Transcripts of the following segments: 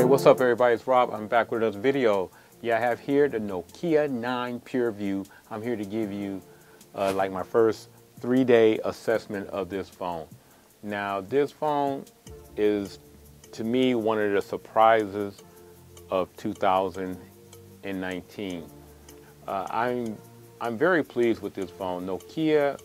What's up everybody, it's Rob. I'm back with another video. I have here the Nokia 9 Pureview. I'm here to give you like my first 3-day assessment of this phone. Now this phone is to me one of the surprises of 2019. I'm very pleased with this phone. Nokia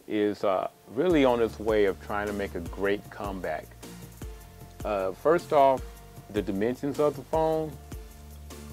is really on its way of trying to make a great comeback. First off, the dimensions of the phone.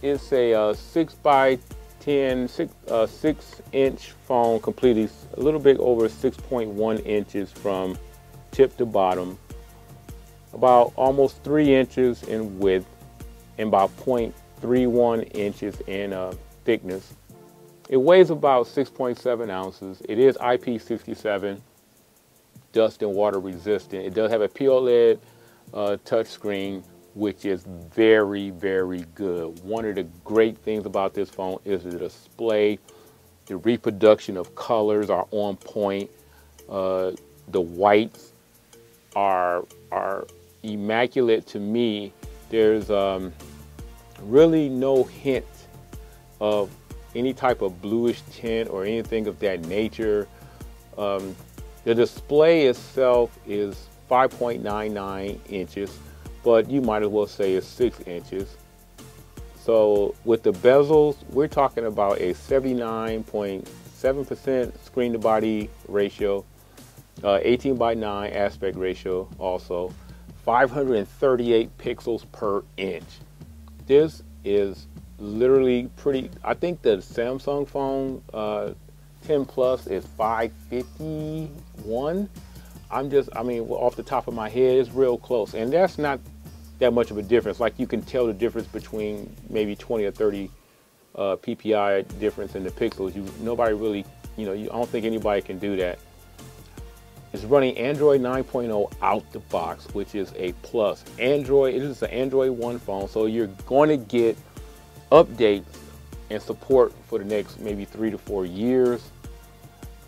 It's a 6 by 10, 6-inch phone, completely a little bit over 6.1 inches from tip to bottom, about almost 3 inches in width, and about 0.31 inches in thickness. It weighs about 6.7 ounces. It is IP67, dust and water resistant. It does have a POLED touch screen, which is very, very good. One of the great things about this phone is the display. The reproduction of colors are on point. The whites are immaculate to me. There's really no hint of any type of bluish tint or anything of that nature. The display itself is 5.99 inches. But you might as well say it's 6 inches. So with the bezels, we're talking about a 79.7% screen to body ratio, 18 by 9 aspect ratio also, 538 pixels per inch. This is literally pretty. I think the Samsung phone 10 Plus is 551. I mean, off the top of my head, it's real close. And that's not that much of a difference. Like, you can tell the difference between maybe 20 or 30 PPI difference in the pixels. Nobody really, I don't think anybody can do that. It's running Android 9.0 out the box, which is a plus. It is an Android One phone, so you're going to get updates and support for the next maybe 3 to 4 years.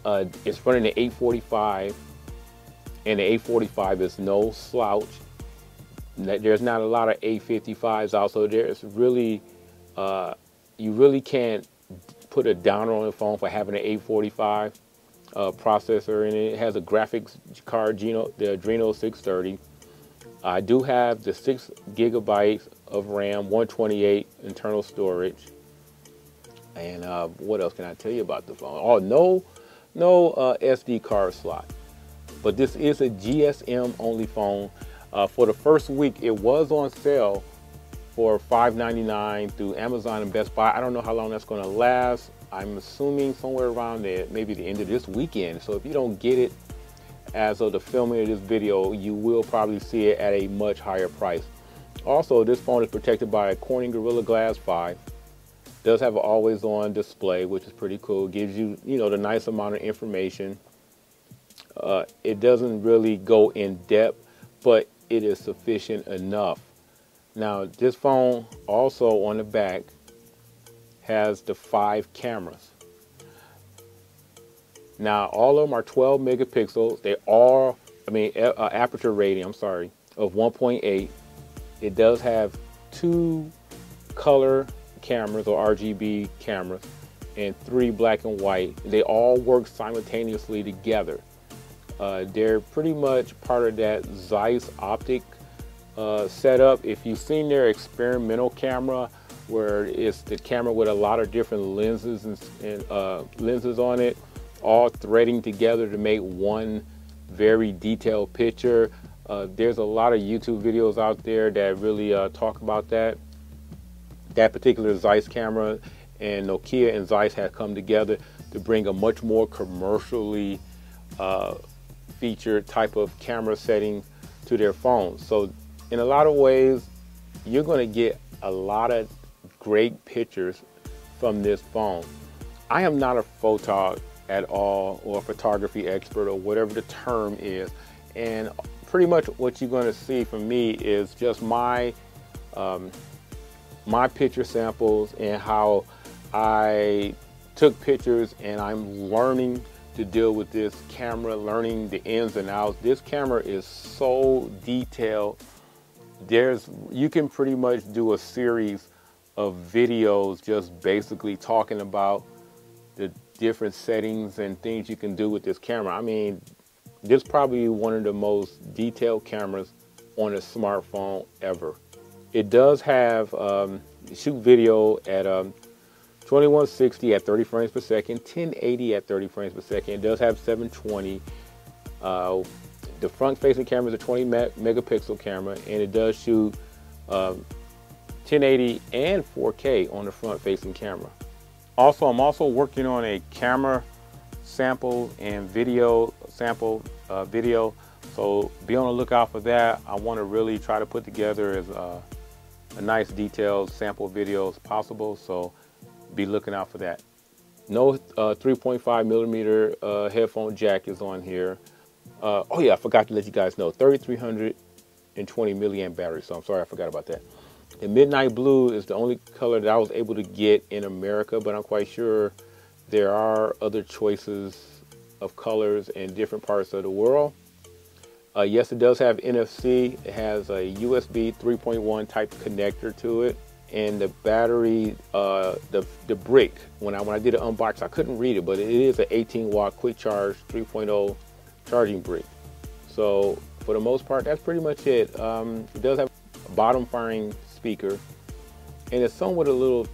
It's running the 845. And the 845 is no slouch. There's not a lot of 855s out, so there's really, you really can't put a downer on the phone for having an 845 processor in it. It has a graphics card, the Adreno 630. I do have the 6 gigabytes of RAM, 128 internal storage. And what else can I tell you about the phone? Oh, no SD card slot. But this is a GSM only phone. For the first week, it was on sale for $5.99 through Amazon and Best Buy. I don't know how long that's going to last. I'm assuming somewhere around maybe the end of this weekend. So if you don't get it as of the filming of this video, you will probably see it at a much higher price. Also, this phone is protected by a Corning Gorilla Glass 5. Does have an always-on display, which is pretty cool. Gives you, the nice amount of information. It doesn't really go in depth, but it is sufficient enough. Now, this phone also on the back has the 5 cameras. Now, all of them are 12 megapixels. They are, aperture rating, of 1.8. It does have 2 color cameras or RGB cameras and 3 black and white. They all work simultaneously together. They're pretty much part of that Zeiss optic setup. If you've seen their experimental camera, where it's the camera with a lot of different lenses and lenses on it, all threading together to make one very detailed picture. There's a lot of YouTube videos out there that really talk about that particular Zeiss camera, and Nokia and Zeiss have come together to bring a much more commercially feature type of camera setting to their phones. So in a lot of ways, you're going to get a lot of great pictures from this phone. I am not a photog at all, or a photography expert, or whatever the term is, and pretty much what you're going to see from me is just my picture samples and how I took pictures, and I'm learning to deal with this camera, learning the ins and outs. This camera is so detailed you can pretty much do a series of videos just basically talking about the different settings and things you can do with this camera. I mean, this is probably one of the most detailed cameras on a smartphone ever. It does have shoot video at 2160 at 30 frames per second, 1080 at 30 frames per second. It does have 720. The front-facing camera is a 20 megapixel camera, and it does shoot 1080 and 4K on the front-facing camera. Also, I'm also working on a camera sample and video video, so be on the lookout for that. I want to really try to put together as a nice detailed sample video as possible, so be looking out for that. No 3.5 millimeter headphone jack is on here. Oh yeah, I forgot to let you guys know, 3320 milliamp battery, so I'm sorry I forgot about that. The midnight blue is the only color that I was able to get in America, but I'm quite sure there are other choices of colors in different parts of the world. Yes, it does have NFC. It has a USB 3.1 type connector to it. And the battery, the brick, when I did an unbox, I couldn't read it, but it is an 18-watt quick charge 3.0 charging brick. So for the most part, that's pretty much it. It does have a bottom firing speaker, and it's somewhat a little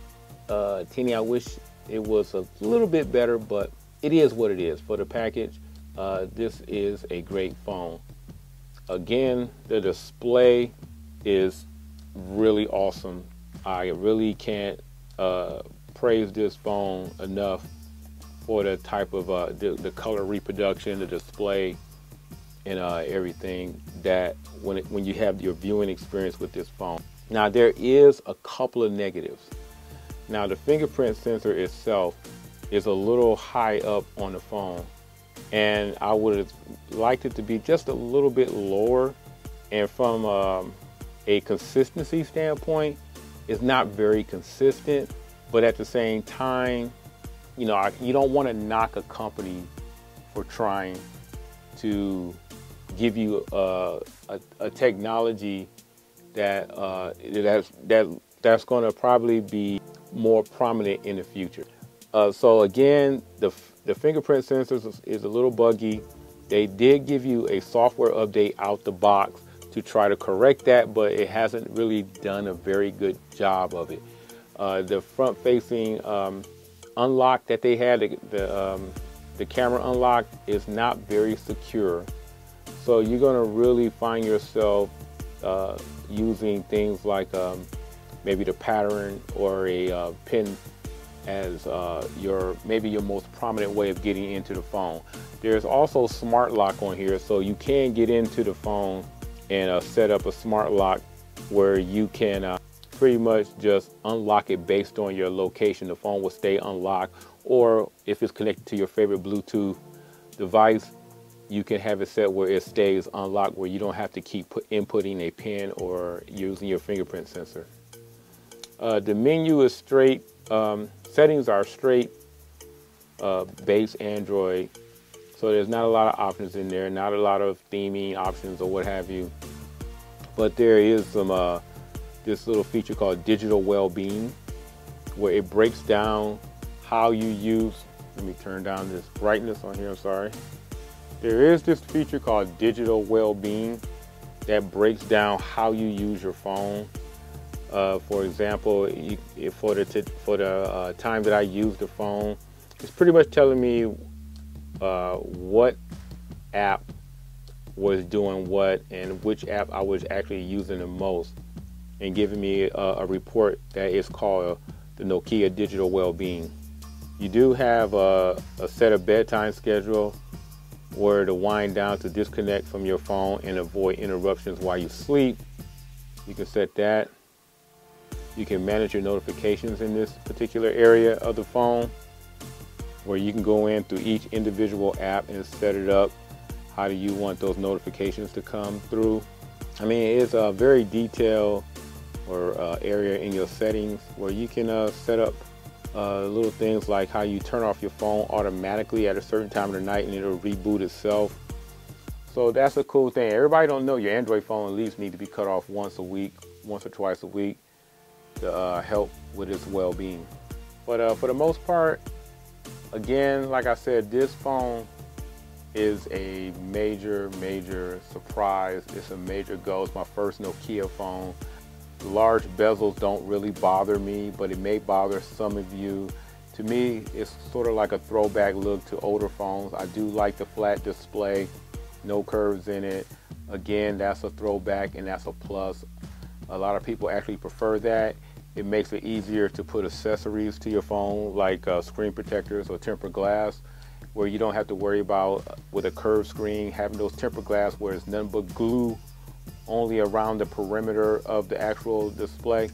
teeny. I wish it was a little bit better, but it is what it is. For the package, this is a great phone. Again, the display is really awesome. I really can't praise this phone enough for the type of the color reproduction, the display, and everything that when you have your viewing experience with this phone. Now, there is a couple of negatives. Now, the fingerprint sensor itself is a little high up on the phone, and I would have liked it to be just a little bit lower. And from a consistency standpoint, it's not very consistent, but at the same time, you know, you don't want to knock a company for trying to give you a technology that's going to probably be more prominent in the future. So again, the fingerprint sensors is a little buggy. They did give you a software update out the box to try to correct that, but it hasn't really done a very good job of it. The front-facing unlock that they had, the camera unlock, is not very secure. So you're going to really find yourself using things like maybe the pattern or a pin as maybe your most prominent way of getting into the phone. There's also smart lock on here, so you can get into the phone and set up a smart lock where you can pretty much just unlock it based on your location. The phone will stay unlocked, or if it's connected to your favorite Bluetooth device, you can have it set where it stays unlocked, where you don't have to keep inputting a pin or using your fingerprint sensor. The menu is straight. Settings are straight base Android, so there's not a lot of options in there, not a lot of theming options or what have you. But there is some this little feature called digital well-being, where it breaks down how you use. Let me turn down this brightness on here. I'm sorry. There is this feature called digital well-being that breaks down how you use your phone. For example, for the time that I use the phone, it's pretty much telling me what app was doing what and which app I was actually using the most, and giving me a report that is called the Nokia Digital Wellbeing. You do have a set of bedtime schedule where to wind down to disconnect from your phone and avoid interruptions while you sleep. You can set that. You can manage your notifications in this particular area of the phone, where you can go in through each individual app and set it up. How do you want those notifications to come through? I mean, it's a very detailed area in your settings where you can set up little things like how you turn off your phone automatically at a certain time of the night and it'll reboot itself. So that's a cool thing. Everybody don't know your Android phone at least need to be cut off once a week, once or twice a week to help with its well-being. But for the most part, again, like I said, this phone is a major surprise. It's a major go. It's my first Nokia phone. The large bezels don't really bother me, but it may bother some of you. To me, it's sort of like a throwback look to older phones. I do like the flat display, no curves in it. Again, that's a throwback and that's a plus. A lot of people actually prefer that. It makes it easier to put accessories to your phone like screen protectors or tempered glass, where you don't have to worry about with a curved screen having those tempered glass where it's nothing but glue only around the perimeter of the actual display,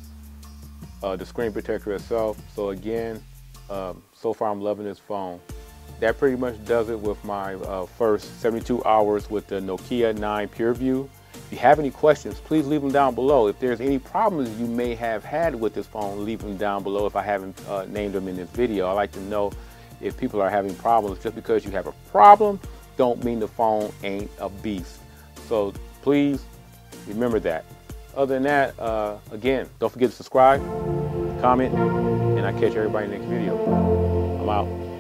the screen protector itself. So again, so far I'm loving this phone. That pretty much does it with my first 72 hours with the Nokia 9 Pureview. If you have any questions, please leave them down below. If there's any problems you may have had with this phone, leave them down below if I haven't named them in this video. I like to know if people are having problems. Just because you have a problem don't mean the phone ain't a beast. So please remember that. Other than that, again, don't forget to subscribe, comment, and I'll catch everybody in the next video. I'm out.